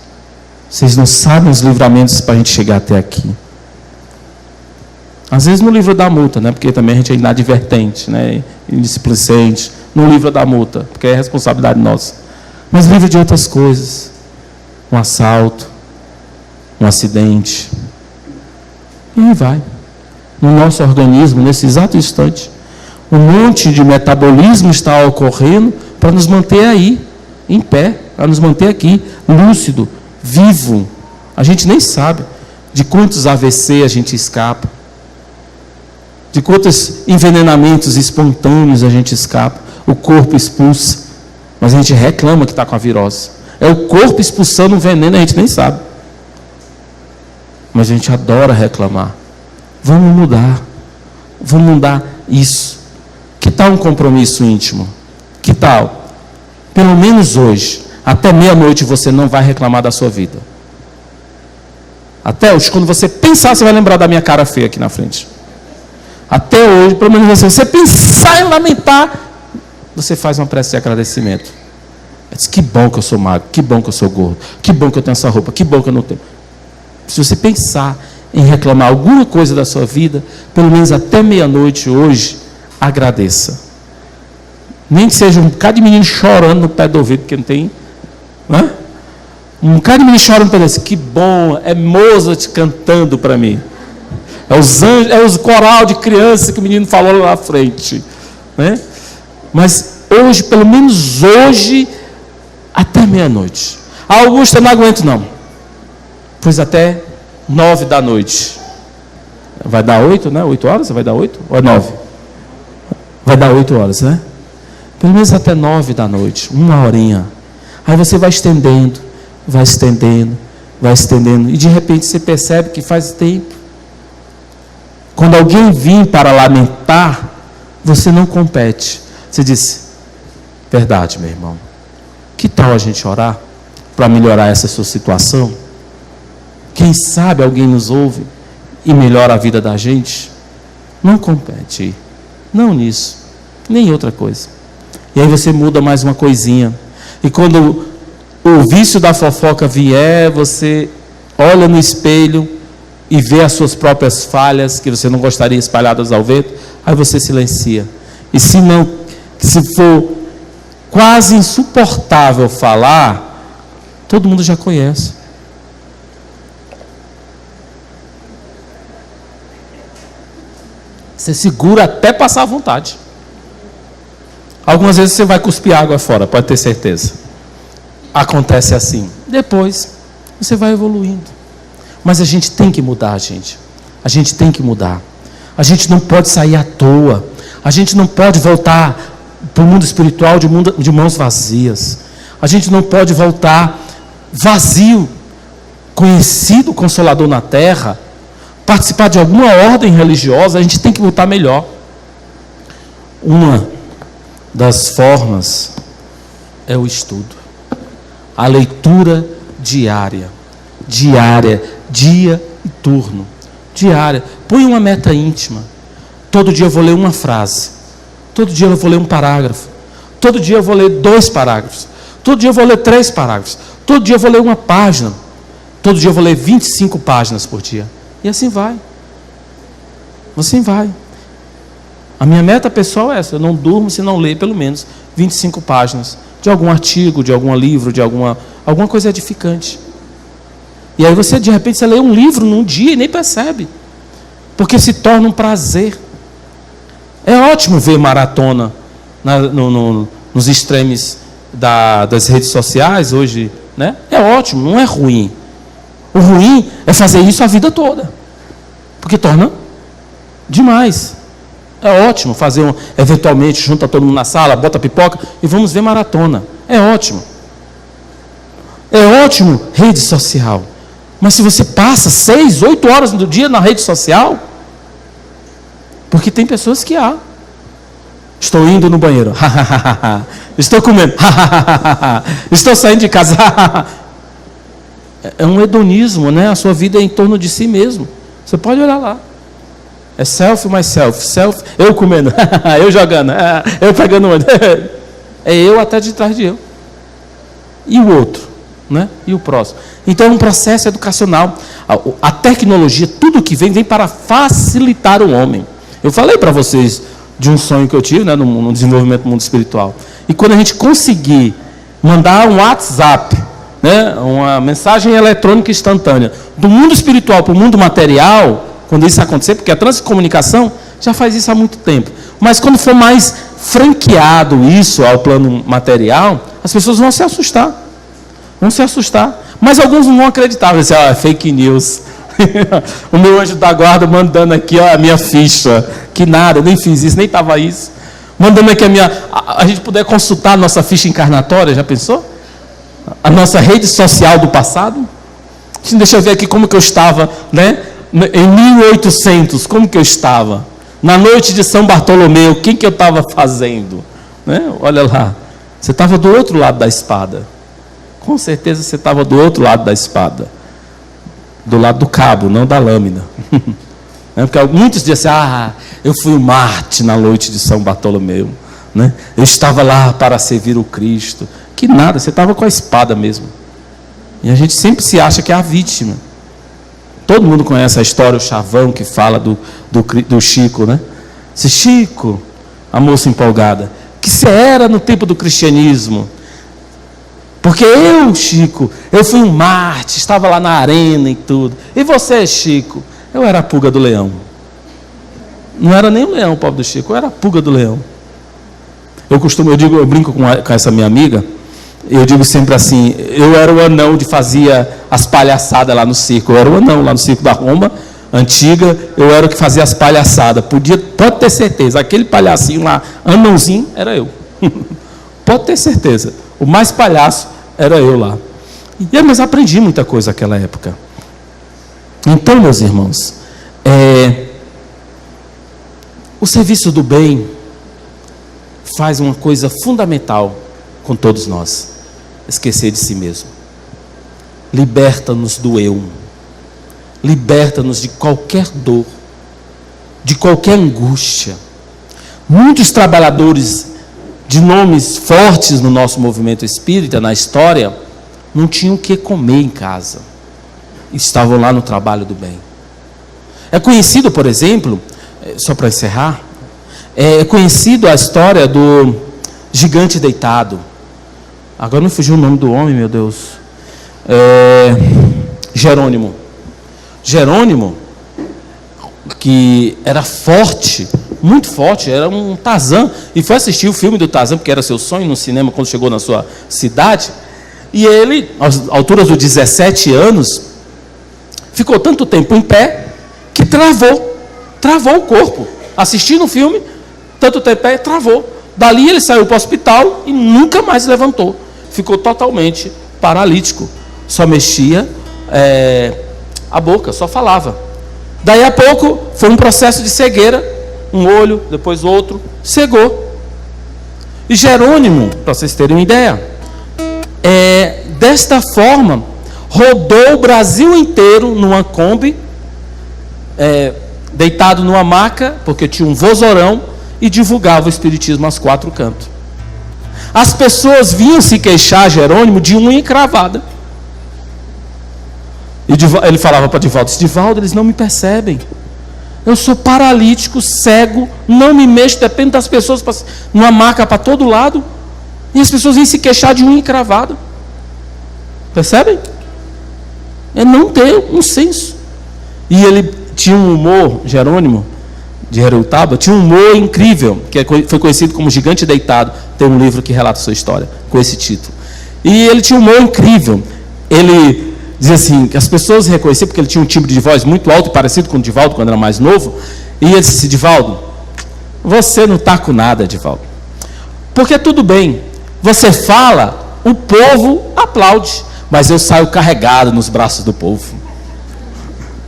Vocês não sabem os livramentos para a gente chegar até aqui. Às vezes no livro da multa, né? Porque também a gente é inadvertente, né? Indisplicente. No livro da multa, porque é responsabilidade nossa. Mas livro de outras coisas. Um assalto. Um acidente. E aí vai. No nosso organismo, nesse exato instante, um monte de metabolismo está ocorrendo para nos manter aí, em pé, para nos manter aqui, lúcido, vivo. A gente nem sabe de quantos AVC a gente escapa, de quantos envenenamentos espontâneos a gente escapa. O corpo expulsa, mas a gente reclama que está com a virose. É o corpo expulsando um veneno, a gente nem sabe. Mas a gente adora reclamar. Vamos mudar isso. Que tal um compromisso íntimo? Que tal? Pelo menos hoje, até meia-noite você não vai reclamar da sua vida. Até hoje, quando você pensar, você vai lembrar da minha cara feia aqui na frente. Até hoje, pelo menos você pensar em lamentar, você faz uma prece de agradecimento. Diz: que bom que eu sou magro, que bom que eu sou gordo, que bom que eu tenho essa roupa, que bom que eu não tenho. Se você pensar em reclamar alguma coisa da sua vida, pelo menos até meia-noite hoje, agradeça. Nem que seja um bocado de menino chorando no pé do ouvido, porque não tem, né? Um bocado de menino chorando no pé do ouvido. Que bom, é Mozart cantando para mim. É os anjos, é os coral de criança que o menino falou lá na frente, né? Mas hoje, pelo menos hoje, até meia-noite. Augusta, eu não aguento não. Pois até 9 da noite. Vai dar 8, né? 8 horas? Vai dar 8? Ou é 9? Vai dar 8 horas, né? Pelo menos até 9 da noite. Uma horinha. Aí você vai estendendo. Vai estendendo. Vai estendendo. E de repente você percebe que faz tempo. Quando alguém vir para lamentar, você não compete. Você diz: verdade, meu irmão. Que tal a gente orar para melhorar essa sua situação? Quem sabe alguém nos ouve e melhora a vida da gente? Não compete. Não nisso. Nem outra coisa. E aí você muda mais uma coisinha. E quando o vício da fofoca vier, você olha no espelho e vê as suas próprias falhas que você não gostaria espalhadas ao vento. Aí você silencia. E se for quase insuportável falar, todo mundo já conhece. Você segura até passar a vontade. Algumas vezes você vai cuspir água fora, pode ter certeza. acontece assim. Depois, você vai evoluindo. Mas a gente tem que mudar, gente. A gente tem que mudar. A gente não pode sair à toa. A gente não pode voltar para o mundo espiritual de mãos vazias. A gente não pode voltar vazio, conhecido Consolador na terra, participar de alguma ordem religiosa. A gente tem que voltar melhor. Uma das formas é o estudo. A leitura diária, dia e turno, diária. Põe uma meta íntima. Todo dia eu vou ler uma frase, todo dia eu vou ler um parágrafo, todo dia eu vou ler 2 parágrafos, todo dia eu vou ler 3 parágrafos, todo dia eu vou ler uma página, todo dia eu vou ler 25 páginas por dia, e assim vai. Assim vai. A minha meta pessoal é essa: eu não durmo se não ler pelo menos 25 páginas de algum artigo, de algum livro, de alguma coisa edificante. E aí você, de repente, você lê um livro num dia e nem percebe, porque se torna um prazer. É ótimo ver maratona nos extremos das redes sociais hoje, né? É ótimo, não é ruim. O ruim é fazer isso a vida toda, porque torna demais. É ótimo fazer eventualmente, junta todo mundo na sala, bota pipoca e vamos ver maratona. É ótimo. É ótimo rede social. Mas se você passa 6, 8 horas do dia na rede social, porque tem pessoas que estou indo no banheiro, estou comendo, estou saindo de casa. É um hedonismo, né? A sua vida é em torno de si mesmo. Você pode olhar lá. É self, myself, self, eu comendo, eu jogando, eu pegando o outro. É eu até de trás de eu. E o outro, né? E o próximo. Então é um processo educacional. A tecnologia, tudo que vem para facilitar o homem. Eu falei para vocês de um sonho que eu tive, né, no desenvolvimento do mundo espiritual. E quando a gente conseguir mandar um WhatsApp, né, uma mensagem eletrônica instantânea, do mundo espiritual para o mundo material, quando isso acontecer, porque a transcomunicação já faz isso há muito tempo. Mas quando for mais franqueado isso ao plano material, as pessoas vão se assustar. Vão se assustar. Mas alguns não vão acreditar. Vão dizer, é fake news. O meu anjo da guarda mandando aqui a minha ficha. Que nada, eu nem fiz isso, nem estava isso. Mandando aqui a gente puder consultar a nossa ficha encarnatória, já pensou? A nossa rede social do passado. Deixa eu ver aqui como que eu estava, né? Em 1800, como que eu estava? Na noite de São Bartolomeu, o que eu estava fazendo? Né? Olha lá, você estava do outro lado da espada. Com certeza você estava do outro lado da espada. Do lado do cabo, não da lâmina. Porque muitos dizem assim, eu fui um Marte na noite de São Bartolomeu. Né? Eu estava lá para servir o Cristo. Que nada, você estava com a espada mesmo. E a gente sempre se acha que é a vítima. Todo mundo conhece a história, o chavão que fala do Chico, né? Esse Chico, a moça empolgada, que você era no tempo do cristianismo. Porque eu, Chico, eu fui um Marte, estava lá na arena e tudo. E você, Chico? Eu era a pulga do leão. Não era nem o leão, o pobre do Chico, eu era a pulga do leão. Eu brinco com essa minha amiga. Eu digo sempre assim, eu era o anão que fazia as palhaçadas lá no circo. Eu era o anão lá no circo da Roma antiga, eu era o que fazia as palhaçadas. Pode ter certeza, aquele palhacinho lá, anãozinho, era eu. Pode ter certeza, o mais palhaço era eu lá. Mas aprendi muita coisa naquela época. Então, meus irmãos, o serviço do bem faz uma coisa fundamental com todos nós: esquecer de si mesmo. Liberta-nos do eu. Liberta-nos de qualquer dor, de qualquer angústia. Muitos trabalhadores de nomes fortes no nosso movimento espírita, na história, não tinham o que comer em casa. Estavam lá no trabalho do bem. É conhecido, por exemplo, só para encerrar, é conhecido a história do gigante deitado. Agora não fugiu o nome do homem, meu Deus. Jerônimo. Jerônimo, que era forte, muito forte, era um Tarzan, e foi assistir o filme do Tarzan, porque era seu sonho no cinema quando chegou na sua cidade. E ele, às alturas dos 17 anos, ficou tanto tempo em pé que travou o corpo. Assistindo o filme, tanto tempo em pé, travou. Dali ele saiu para o hospital e nunca mais levantou. Ficou totalmente paralítico. Só mexia a boca, só falava. Daí a pouco foi um processo de cegueira. Um olho, depois outro, cegou. E Jerônimo, para vocês terem uma ideia, desta forma, rodou o Brasil inteiro numa Kombi, deitado numa maca, porque tinha um vozorão, e divulgava o espiritismo aos 4 cantos. As pessoas vinham se queixar, Jerônimo, de unha encravada. E ele falava para Divaldo, eles não me percebem. Eu sou paralítico, cego, não me mexo, dependo das pessoas, numa maca para todo lado. E as pessoas vêm se queixar de unha encravada. Percebem? É não ter um senso. E ele tinha um humor, Jerônimo, de Hereutaba, tinha um humor incrível, que foi conhecido como Gigante Deitado. Tem um livro que relata a sua história, com esse título. E ele tinha um humor incrível. Ele dizia assim, que as pessoas reconheciam, porque ele tinha um timbre de voz muito alto, parecido com o Divaldo, quando era mais novo. E ele disse, Divaldo, você não está com nada, Divaldo. Porque tudo bem, você fala, o povo aplaude, mas eu saio carregado nos braços do povo.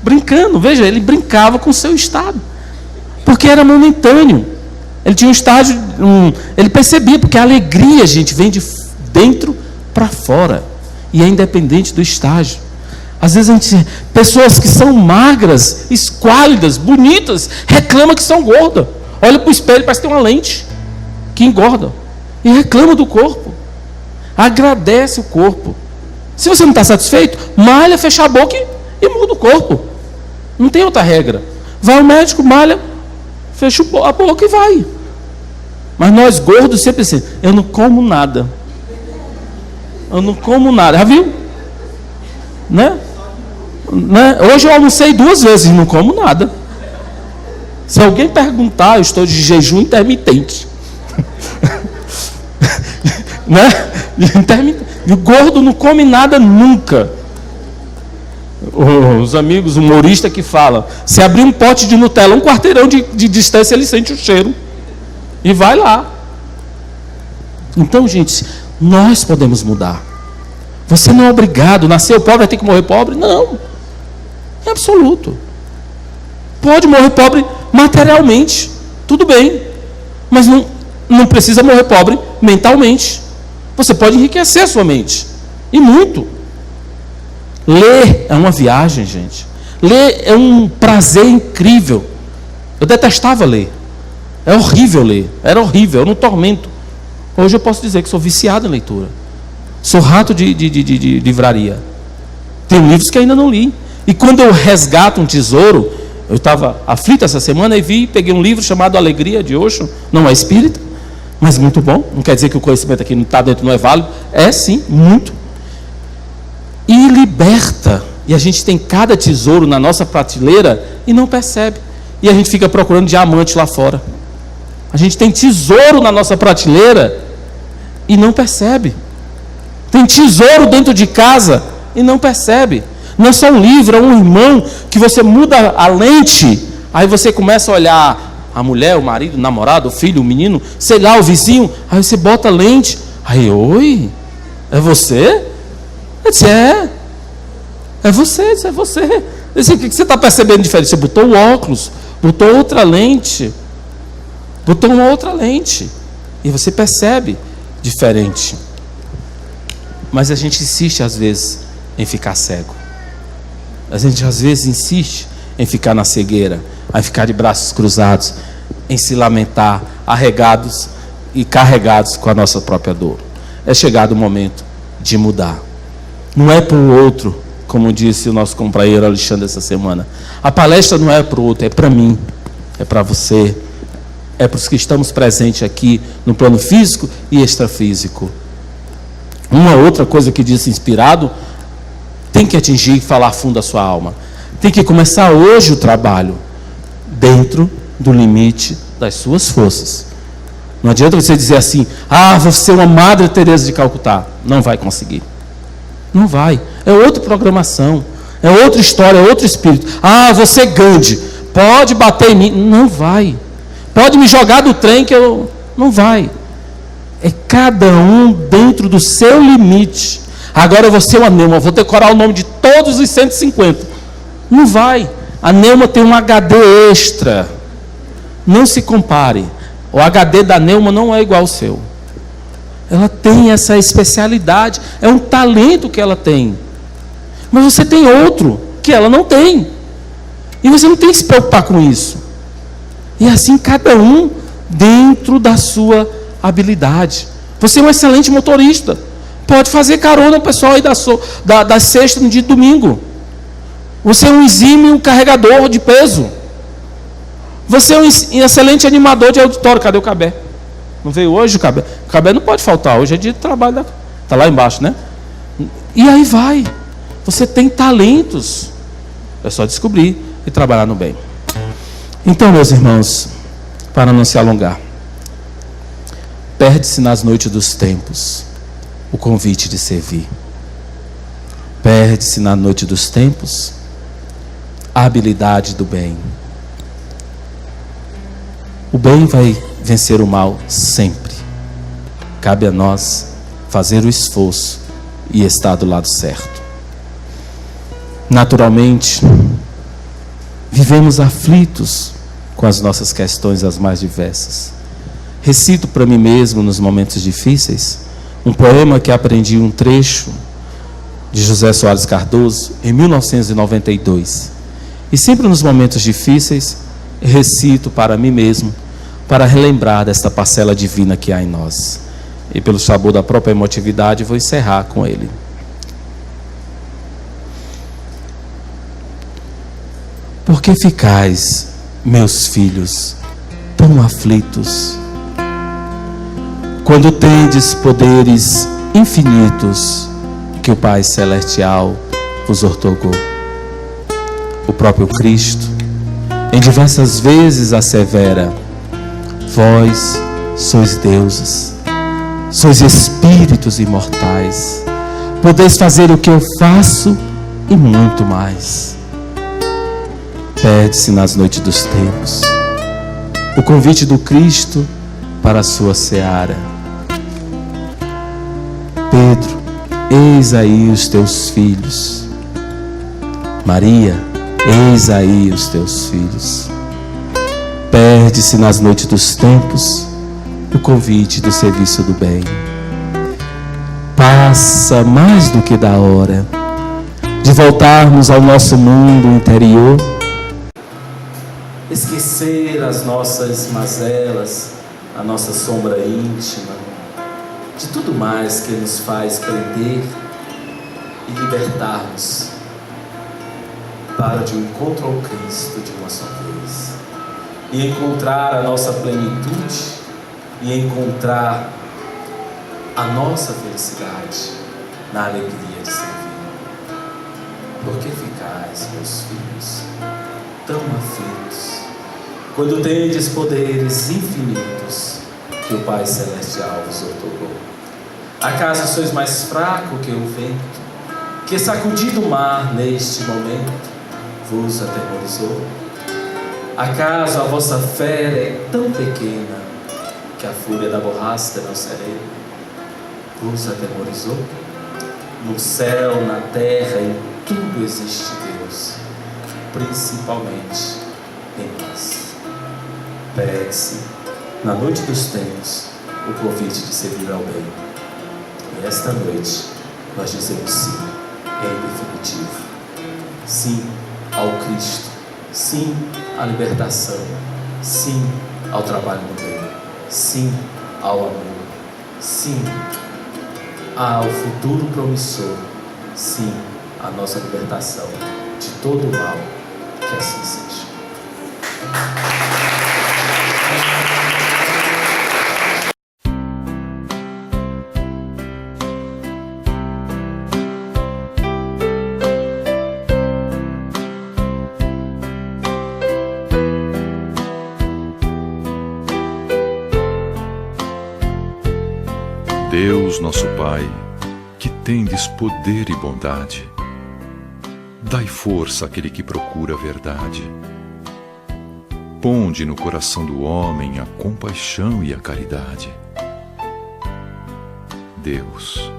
Brincando, veja, ele brincava com o seu estado. Porque era momentâneo. Ele tinha um estágio, ele percebia, porque a alegria, gente, vem de dentro para fora. E é independente do estágio. Às vezes pessoas que são magras, esquálidas, bonitas, reclamam que são gordas. Olha para o espelho, parece que tem uma lente que engorda. E reclama do corpo. Agradece o corpo. Se você não está satisfeito, malha, fecha a boca e muda o corpo. Não tem outra regra. Vai ao médico, malha, fecha a boca e vai. Mas nós gordos sempre assim, eu não como nada. Eu não como nada. Já viu? Né? Hoje eu almocei 2 vezes e não como nada. Se alguém perguntar, eu estou de jejum intermitente. Né? O gordo não come nada nunca. Os amigos humoristas que falam, se abrir um pote de Nutella, 1 quarteirão de distância, ele sente o cheiro. E vai lá. Então, gente, nós podemos mudar. Você não é obrigado, nasceu pobre, vai ter que morrer pobre? Não. É absoluto. Pode morrer pobre materialmente, tudo bem. Mas não precisa morrer pobre mentalmente. Você pode enriquecer a sua mente. E muito. Ler é uma viagem, gente. Ler é um prazer incrível. Eu detestava ler. É horrível ler. Era horrível, era um tormento. Hoje eu posso dizer que sou viciado em leitura. Sou rato de livraria. Tem livros que ainda não li. E quando eu resgato um tesouro, eu estava aflito essa semana e peguei um livro chamado Alegria, de Osho. Não é espírita, mas muito bom. Não quer dizer que o conhecimento aqui não está dentro, não é válido. É sim, muito. E liberta. E a gente tem cada tesouro na nossa prateleira e não percebe. E a gente fica procurando diamante lá fora. A gente tem tesouro na nossa prateleira e não percebe. Tem tesouro dentro de casa e não percebe. Não é só um livro, é um irmão que você muda a lente. Aí você começa a olhar a mulher, o marido, o namorado, o filho, o menino, sei lá, o vizinho. Aí você bota a lente. Aí, oi, é você? Eu disse, é você, eu disse, é você. Eu disse, o que você está percebendo diferente? Você botou o óculos, botou outra lente. Botou uma outra lente. E você percebe diferente. Mas a gente insiste às vezes em ficar cego. A gente às vezes insiste em ficar na cegueira, em ficar de braços cruzados, em se lamentar, arregados e carregados com a nossa própria dor. É chegado o momento de mudar. Não é para o outro, como disse o nosso companheiro Alexandre essa semana. A palestra não é para o outro, é para mim, é para você, é para os que estamos presentes aqui no plano físico e extrafísico. Uma outra coisa que disse inspirado, tem que atingir e falar fundo a sua alma. Tem que começar hoje o trabalho, dentro do limite das suas forças. Não adianta você dizer assim, vou ser uma Madre Teresa de Calcutá. Não vai conseguir. Não vai. É outra programação. É outra história, é outro espírito. Ah, você Gandhi, pode bater em mim. Não vai. Pode me jogar do trem que eu... Não vai. É cada um dentro do seu limite. Agora eu vou ser uma Neuma, vou decorar o nome de todos os 150. Não vai. A Neuma tem um HD extra. Não se compare. O HD da Neuma não é igual ao seu. Ela tem essa especialidade. É um talento que ela tem. Mas você tem outro que ela não tem. E você não tem que se preocupar com isso. E assim cada um dentro da sua habilidade. Você é um excelente motorista. Pode fazer carona o pessoal aí da sexta no dia de domingo. Você é um exímio carregador de peso. Você é um excelente animador de auditório. Cadê o Cabé? Não veio hoje o Cabé? O Cabé não pode faltar. Hoje é dia de trabalho. Está lá embaixo, né? E aí vai. Você tem talentos. É só descobrir e trabalhar no bem. Então, meus irmãos, para não se alongar, perde-se nas noites dos tempos o convite de servir. Perde-se na noite dos tempos a habilidade do bem. O bem vai vencer o mal sempre. Cabe a nós fazer o esforço e estar do lado certo. Naturalmente, vivemos aflitos com as nossas questões as mais diversas. Recito para mim mesmo nos momentos difíceis um poema que aprendi um trecho de José Soares Cardoso em 1992. E sempre nos momentos difíceis recito para mim mesmo, para relembrar desta parcela divina que há em nós. E pelo sabor da própria emotividade vou encerrar com ele. Por que ficais, meus filhos, tão aflitos, quando tendes poderes infinitos que o Pai Celestial vos outorgou? O próprio Cristo, em diversas vezes assevera: vós sois deuses, sois espíritos imortais, podeis fazer o que eu faço e muito mais. Perde-se nas noites dos tempos o convite do Cristo para a sua seara. Pedro, eis aí os teus filhos. Maria, eis aí os teus filhos. Perde-se nas noites dos tempos o convite do serviço do bem. Passa mais do que da hora de voltarmos ao nosso mundo interior, esquecer as nossas mazelas, a nossa sombra íntima, de tudo mais que nos faz prender e libertar-nos para de um encontro ao Cristo de uma só vez, e encontrar a nossa plenitude e encontrar a nossa felicidade na alegria de servir. Por que ficais, meus filhos, tão aflitos, quando tendes poderes infinitos que o Pai Celestial vos outorgou? Acaso sois mais fraco que o vento, que sacudido o mar neste momento vos aterrorizou? Acaso a vossa fé é tão pequena que a fúria da borrasca não serena vos aterrorizou? No céu, na terra, em tudo existe Deus, principalmente em nós. Pede-se, na noite dos tempos, o convite de servir ao bem. E esta noite, nós dizemos sim, em definitivo. Sim ao Cristo, sim à libertação, sim ao trabalho no bem, sim ao amor, sim ao futuro promissor, sim à nossa libertação de todo o mal, que assim seja. Deus, nosso Pai, que tendes poder e bondade. Dai força àquele que procura a verdade. Ponde no coração do homem a compaixão e a caridade. Deus,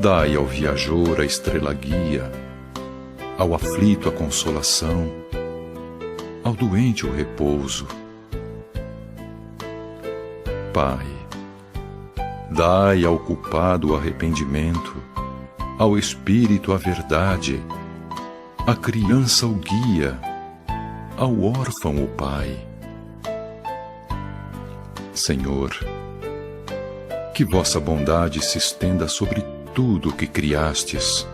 dai ao viajor a estrela guia, ao aflito a consolação, ao doente o repouso. Pai, dai ao culpado o arrependimento, ao espírito a verdade, à criança o guia, ao órfão o pai. Senhor, que vossa bondade se estenda sobre tudo o que criastes.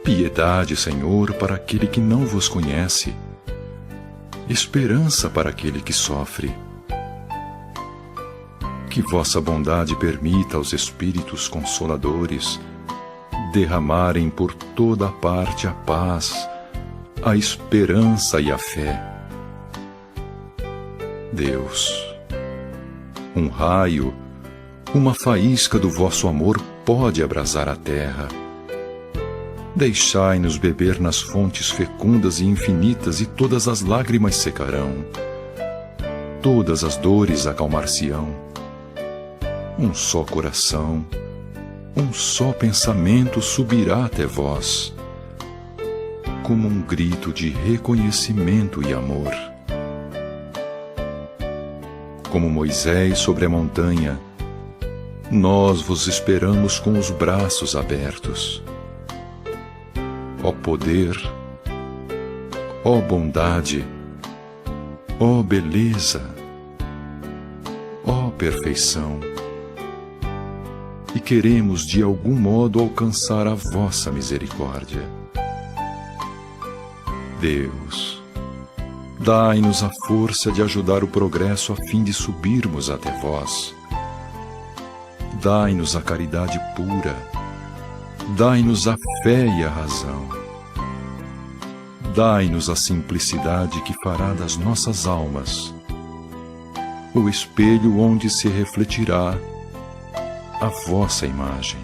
Piedade, Senhor, para aquele que não vos conhece. Esperança para aquele que sofre. Que vossa bondade permita aos Espíritos Consoladores derramarem por toda a parte a paz, a esperança e a fé. Deus, um raio, uma faísca do vosso amor pode abrasar a terra. Deixai-nos beber nas fontes fecundas e infinitas, e todas as lágrimas secarão, todas as dores acalmar-se-ão. Um só coração, um só pensamento subirá até vós, como um grito de reconhecimento e amor. Como Moisés sobre a montanha, nós vos esperamos com os braços abertos. Ó poder, ó bondade, ó beleza, ó perfeição, e queremos de algum modo alcançar a vossa misericórdia. Deus, dai-nos a força de ajudar o progresso a fim de subirmos até vós. Dai-nos a caridade pura, dai-nos a fé e a razão. Dai-nos a simplicidade que fará das nossas almas o espelho onde se refletirá a vossa imagem.